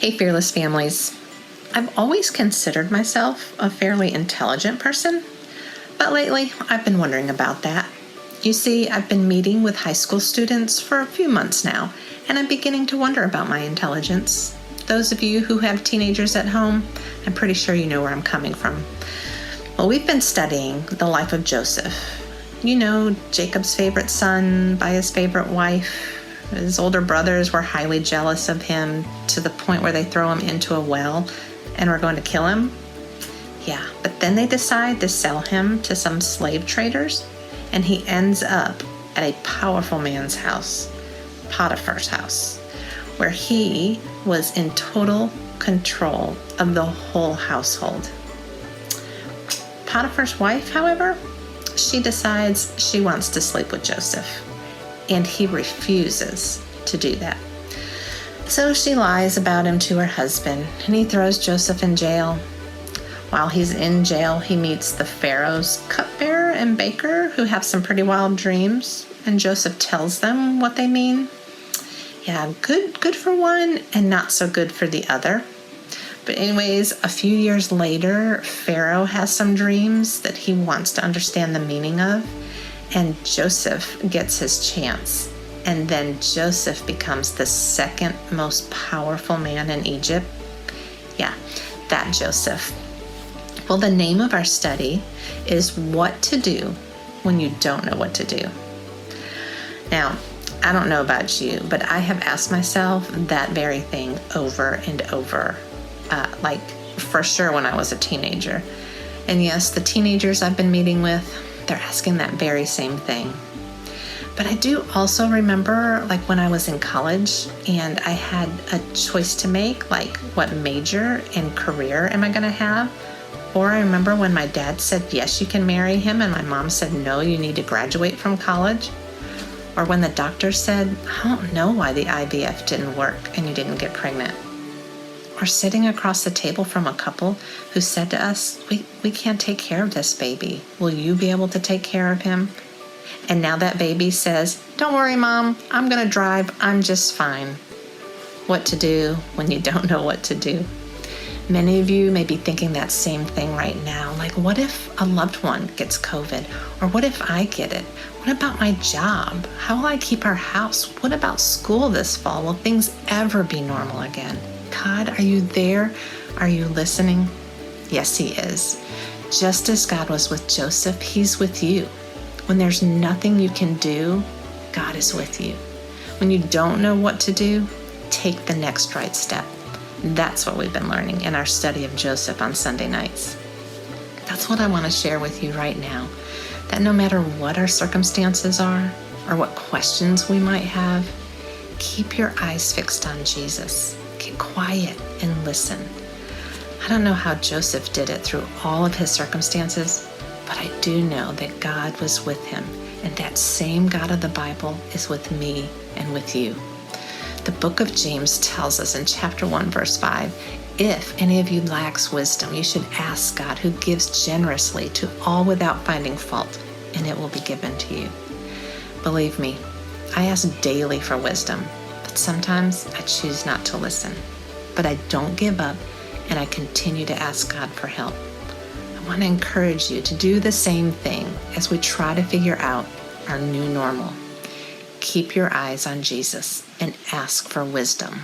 Hey, Fearless Families. I've always considered myself a fairly intelligent person, but lately I've been wondering about that. You see, I've been meeting with high school students for a few months now, and I'm beginning to wonder about my intelligence. Those of you who have teenagers at home, I'm pretty sure you know where I'm coming from. Well, we've been studying the life of Joseph. You know, Jacob's favorite son by his favorite wife. His older brothers were highly jealous of him to the point where they throw him into a well and were going to kill him. Yeah, but then they decide to sell him to some slave traders, and he ends up at a powerful man's house, Potiphar's house, where he was in total control of the whole household. Potiphar's wife, however, she decides she wants to sleep with Joseph, and he refuses to do that. So she lies about him to her husband, and he throws Joseph in jail. While he's in jail, he meets the Pharaoh's cupbearer and baker, who have some pretty wild dreams, and Joseph tells them what they mean. Yeah, good for one and not so good for the other. But anyways, a few years later, Pharaoh has some dreams that he wants to understand the meaning of, and Joseph gets his chance. And then Joseph becomes the second most powerful man in Egypt. Yeah, that Joseph. Well, the name of our study is What to Do When You Don't Know What to Do. Now, I don't know about you, but I have asked myself that very thing over and over, like for sure when I was a teenager. And yes, the teenagers I've been meeting with, they're asking that very same thing. But I do also remember like when I was in college and I had a choice to make, like what major and career am I going to have? Or I remember when my dad said, yes, you can marry him, and my mom said, no, you need to graduate from college. Or when the doctor said, I don't know why the IVF didn't work and you didn't get pregnant. Or sitting across the table from a couple who said to us, we can't take care of this baby. Will you be able to take care of him? And now that baby says, don't worry, Mom, I'm going to drive. I'm just fine. What to do when you don't know what to do? Many of you may be thinking that same thing right now. Like, what if a loved one gets COVID? Or what if I get it? What about my job? How will I keep our house? What about school this fall? Will things ever be normal again? God, are you there? Are you listening? Yes, he is. Just as God was with Joseph, he's with you. When there's nothing you can do, God is with you. When you don't know what to do, take the next right step. That's what we've been learning in our study of Joseph on Sunday nights. That's what I want to share with you right now, that no matter what our circumstances are or what questions we might have, keep your eyes fixed on Jesus. Get quiet and listen. I don't know how Joseph did it through all of his circumstances, but I do know that God was with him, and that same God of the Bible is with me and with you. The book of James tells us in chapter 1, verse 5, if any of you lacks wisdom, you should ask God, who gives generously to all without finding fault, and it will be given to you. Believe me, I ask daily for wisdom, but sometimes I choose not to listen. But I don't give up, and I continue to ask God for help. I want to encourage you to do the same thing as we try to figure out our new normal. Keep your eyes on Jesus and ask for wisdom.